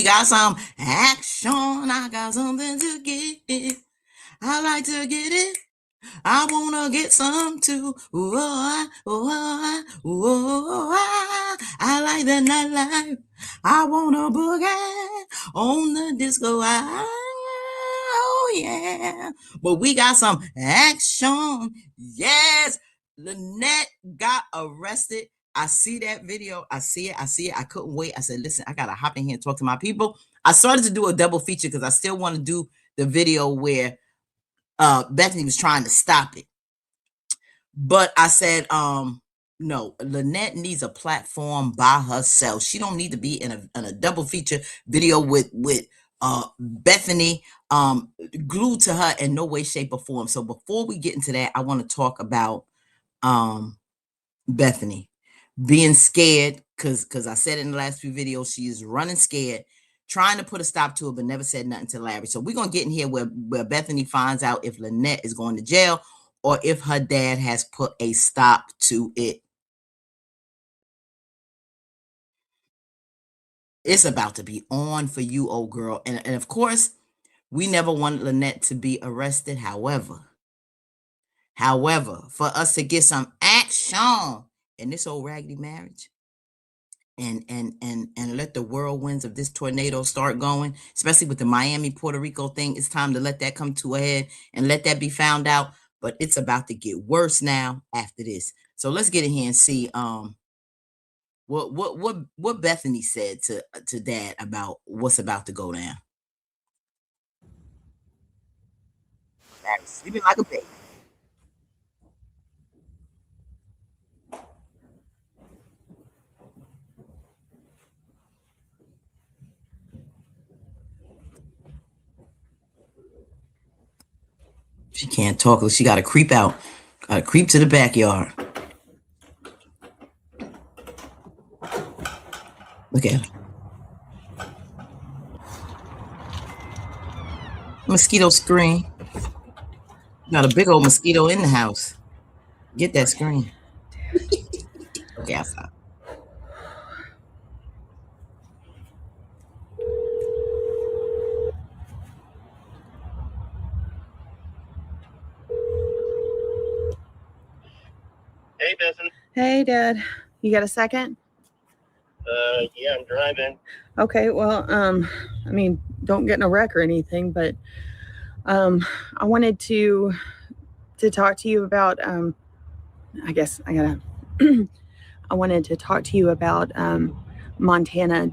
got some action. I got something to get. I like to get it. I wanna get some too. I like the nightlife. I wanna boogie on the disco. Oh yeah. But we got some action. Yes. Lynette got arrested. I see that video. I see it. I couldn't wait. I said, listen, I gotta hop in here and talk to my people. I started to do a double feature because I still want to do the video where Bethany was trying to stop it. But I said, no, Lynette needs a platform by herself. She don't need to be in a double feature video with Bethany glued to her in no way, shape, or form. So before we get into that, I want to talk about Bethany being scared because I said in the last few videos, she is running scared, trying to put a stop to it, but never said nothing to Larry. So we're going to get in here where Bethany finds out if Lynette is going to jail or if her dad has put a stop to it. It's about to be on for you, old girl. And of course, we never wanted Lynette to be arrested. However, for us to get some action in this old raggedy marriage, and let the whirlwinds of this tornado start going, especially with the Miami, Puerto Rico thing. It's time to let that come to a head and let that be found out. But it's about to get worse now after this. So let's get in here and see what Bethany said to Dad about what's about to go down. Larry's sleeping like a baby. She can't talk. She got to creep out. Got to creep to the backyard. Look at her. Mosquito screen. Got a big old mosquito in the house. Get that screen. Okay, I stop. Hey, Bethany. Hey, Dad. You got a second? Yeah, I'm driving. Okay, well, I mean, don't get in a wreck or anything, but I wanted to talk to you about I guess I gotta I wanted to talk to you about Montana.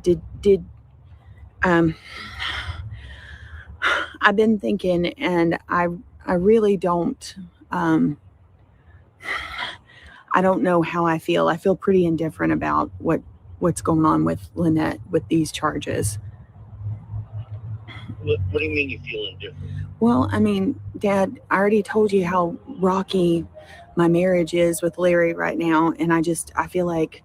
I've been thinking, and I really don't I don't know how I feel. I feel pretty indifferent about what's going on with Lynette with these charges. What do you mean you feel indifferent? Well, I mean, Dad, I already told you how rocky my marriage is with Larry right now, and I feel like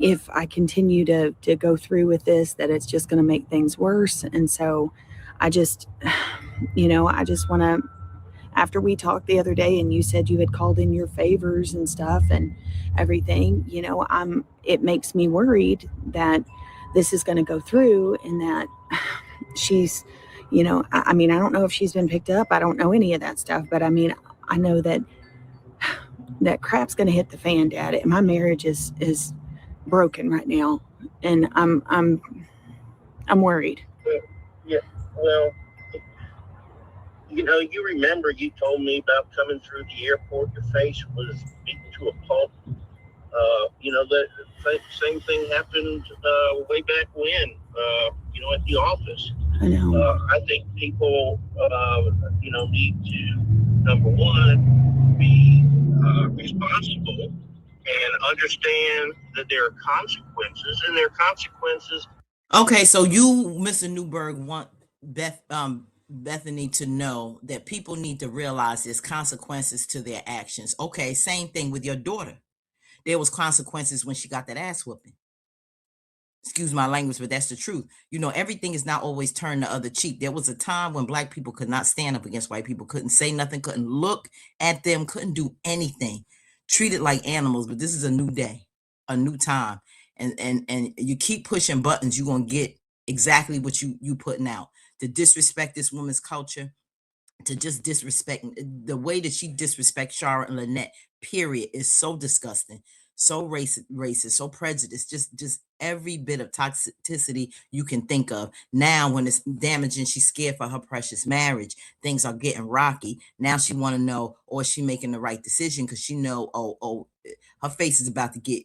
if I continue to go through with this, that it's just going to make things worse. And so I just, I just want to, after we talked the other day and you said you had called in your favors and stuff and everything, it makes me worried that this is going to go through and that she's, I mean, I don't know if she's been picked up. I don't know any of that stuff, but I mean, I know that crap's going to hit the fan, Dad. And my marriage is broken right now, and I'm worried. Yeah, well, you remember you told me about coming through the airport, your face was beaten to a pulp. The same thing happened way back when, at the office. I know. I think people, need to, number one, be responsible and understand that there are consequences, and there are consequences. Okay, so you, Mr. Newberg, want Bethany to know that people need to realize there's consequences to their actions. Okay, same thing with your daughter. There was consequences when she got that ass whooping. Excuse my language, but that's the truth. Everything is not always turned the other cheek. There was a time when Black people could not stand up against white people, couldn't say nothing, couldn't look at them, couldn't do anything, treated like animals. But this is a new day, a new time. And you keep pushing buttons, you're going to get exactly what you putting out, to disrespect this woman's culture, to just disrespect the way that she disrespects Shara and Lynette, period, is so disgusting, so racist, so prejudiced, just every bit of toxicity you can think of. Now when it's damaging, she's scared for her precious marriage. Things are getting rocky. Now she want to know, or is she making the right decision, because she know, oh, her face is about to get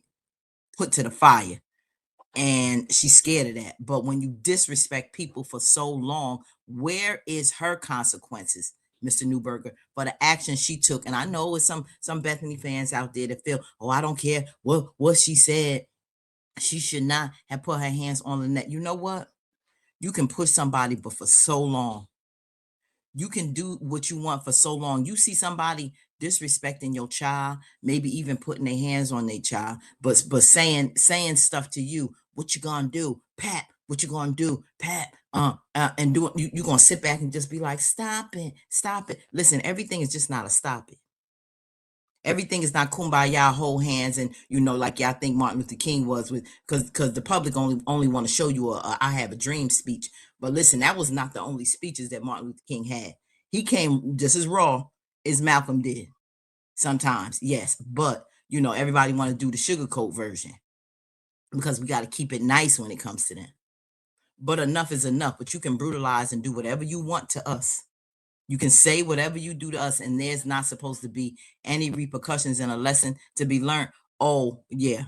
put to the fire, and she's scared of that. But when you disrespect people for so long, where is her consequences, Mr. Newberger, for the action she took? And I know it's some Bethany fans out there that feel, oh, I don't care what she said. She should not have put her hands on Lynette. You know what? You can push somebody, but for so long. You can do what you want for so long. You see somebody disrespecting your child, maybe even putting their hands on their child, but saying stuff to you. What you gonna do, Pat? What you gonna do, Pat? And do you gonna sit back and just be like, stop it, stop it. Listen, everything is just not a stop it. Everything is not kumbaya, hold hands, and like y'all think Martin Luther King was, with because the public only want to show you a I have a dream speech. But listen, that was not the only speeches that Martin Luther King had. He came just as raw as Malcolm did. Sometimes, yes, but everybody want to do the sugarcoat version, because we got to keep it nice when it comes to them. But enough is enough. But you can brutalize and do whatever you want to us. You can say whatever you do to us, and there's not supposed to be any repercussions and a lesson to be learned. Oh, yeah,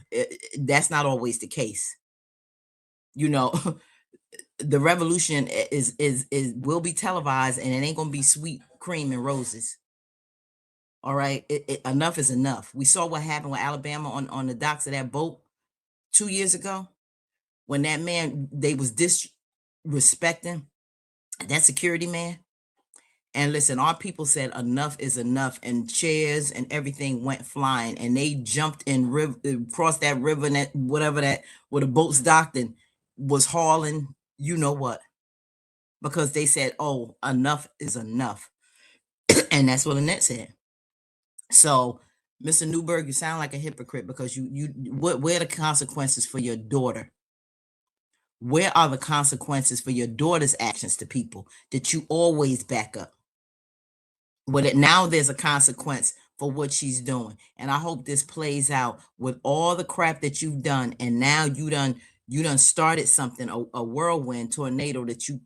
that's not always the case. The revolution is will be televised, and it ain't gonna be sweet cream and roses. All right, enough is enough. We saw what happened with Alabama on the docks of that boat 2 years ago, when that man, they was disrespecting that security man. And listen, our people said enough is enough, and chairs and everything went flying, and they jumped in across that river, that whatever that where the boats docked, and was hauling, you know what, because they said, oh, enough is enough. And that's what Annette said. So, Mr. Newberg, you sound like a hypocrite, because where are the consequences for your daughter? Where are the consequences for your daughter's actions to people that you always back up? Now there's a consequence for what she's doing. And I hope this plays out with all the crap that you've done. And now you done started something, a whirlwind tornado that you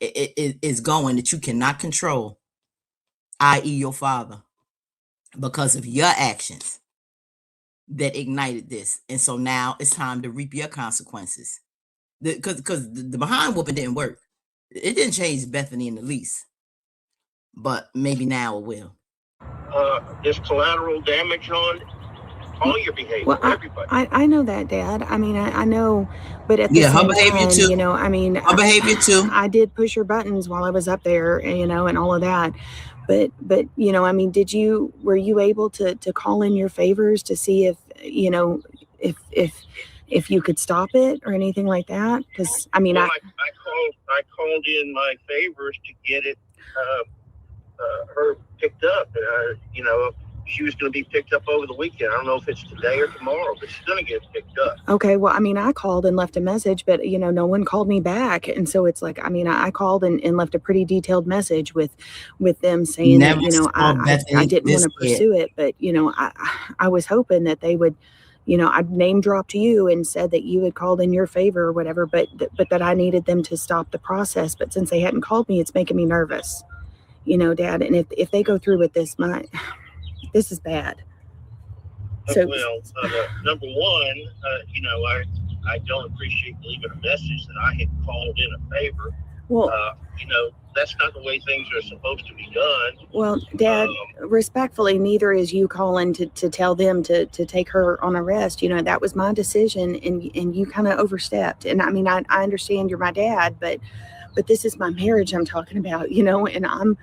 it is going, that you cannot control, i.e. your father, because of your actions that ignited this. And so now it's time to reap your consequences. Because the behind whooping didn't work. It didn't change Bethany in the least. But maybe now it will. There's collateral damage on all your behavior. Well, everybody. I know that, Dad. I mean, I know, but at the her same behavior time, too. I mean, Her behavior too. I did push her buttons while I was up there, and all of that. But I mean, were you able to call in your favors to see if if you could stop it or anything like that? Because I mean, I called in my favors to get it her picked up. She was going to be picked up over the weekend. I don't know if it's today or tomorrow, but she's going to get picked up. Okay, well, I mean, I called and left a message, but no one called me back, and so it's like, I mean, I called and left a pretty detailed message with them saying that I didn't want to pursue it, but I was hoping that they would. I name dropped you and said that you had called in your favor or whatever, but that I needed them to stop the process. But since they hadn't called me, it's making me nervous, Dad. And if they go through with this, this is bad. So, number one, I don't appreciate leaving a message that I had called in a favor. Well, that's not the way things are supposed to be done. Well, Dad, respectfully, neither is you calling to tell them to take her on arrest. That was my decision, and you kind of overstepped. And I mean, I understand you're my dad, but this is my marriage I'm talking about, and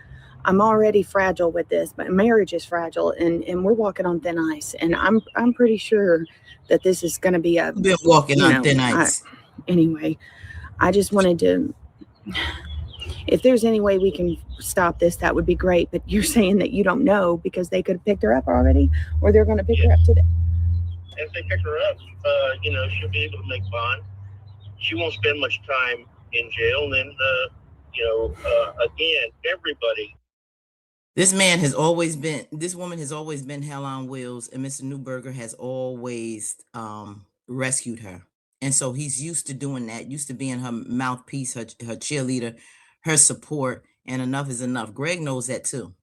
I'm already fragile with this. My marriage is fragile, and we're walking on thin ice. And I'm pretty sure that this is going to be a. We've been walking on thin ice. Anyway, I just wanted to. If there's any way we can stop this, that would be great. But you're saying that you don't know because they could have picked her up already, or they're going to pick her up today. If they pick her up, she'll be able to make bond. she won't spend much time in jail. And then, again, everybody. This woman has always been hell on wheels, and Mr. Newberger has always rescued her. And so he's used to doing that, used to being her mouthpiece, her cheerleader, her support, and enough is enough. Greg knows that too.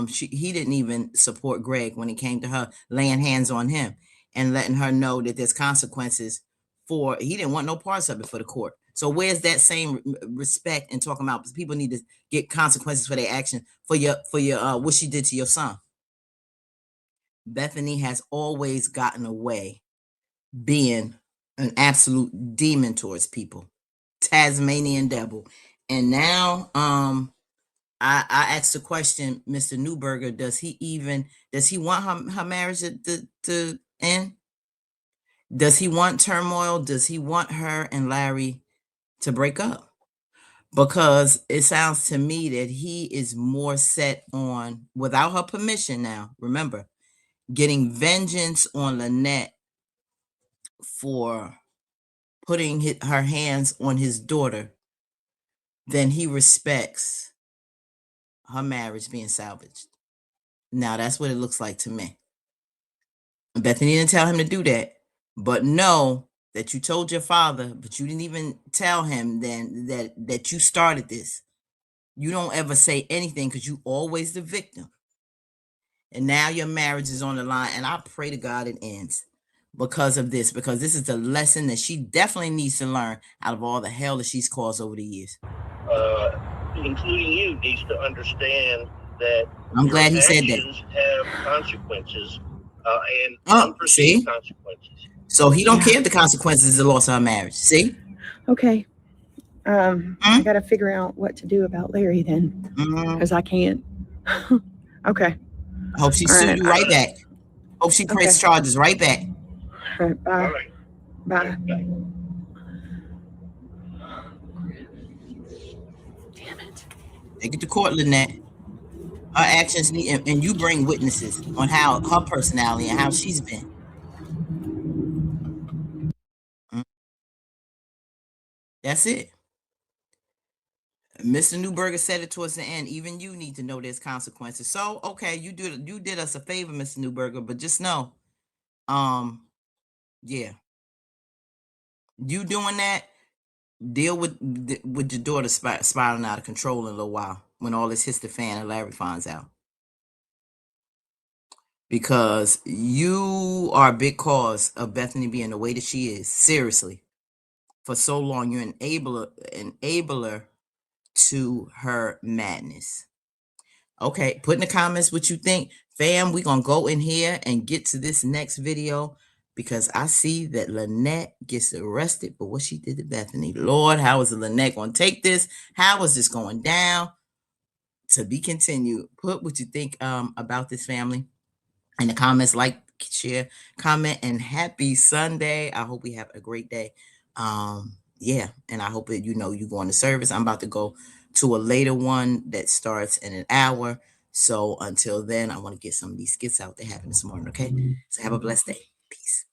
He didn't even support Greg when it came to her laying hands on him and letting her know that there's consequences for, he didn't want no parts of it for the court. So where's that same respect and talking about people need to get consequences for their action for your what she did to your son? Bethany has always gotten away being an absolute demon towards people, Tasmanian devil. And now I asked the question, Mr. Newberger, does he want her marriage to end? Does he want turmoil? Does he want her and Larry to break up? Because it sounds to me that he is more set on, without her permission now, remember, getting vengeance on Lynette for putting her hands on his daughter than he respects her marriage being salvaged. Now, that's what it looks like to me. Bethany didn't tell him to do that, but know that you told your father, but you didn't even tell him then that you started this. You don't ever say anything because you always the victim. And now your marriage is on the line, and I pray to God it ends because of this, because this is the lesson that she definitely needs to learn out of all the hell that she's caused over the years. Including you, needs to understand that I'm glad he said that. actions have consequences, and unforeseen consequences. So he don't care if the consequences is the loss of her marriage. See? Okay. I got to figure out what to do about Larry then, because I can't. Okay. I hope she sued you right back. Hope she press charges right back. All right. Bye. All right. Bye. Bye. Damn it. Take it to court, Lynette. Her actions need, and you bring witnesses on how her personality and how she's been. That's it. Mr. Newberger said it towards the end. Even you need to know there's consequences. So, okay, you did us a favor, Mr. Newberger, but just know, yeah, you doing that, deal with your daughter spiraling out of control in a little while when all this hits the fan and Larry finds out. Because you are a big cause of Bethany being the way that she is. Seriously. For so long, you're an enabler to her madness. Okay, put in the comments what you think. Fam, we're going to go in here and get to this next video because I see that Lynette gets arrested for what she did to Bethany. Lord, how is Lynette going to take this? How is this going down? To be continued. Put what you think about this, family, in the comments. Like, share, comment, and happy Sunday. I hope we have a great day. Yeah, and I hope that you go into service. I'm about to go to a later one that starts in an hour. So until then, I want to get some of these skits out that happened this morning. Okay, so have a blessed day. Peace.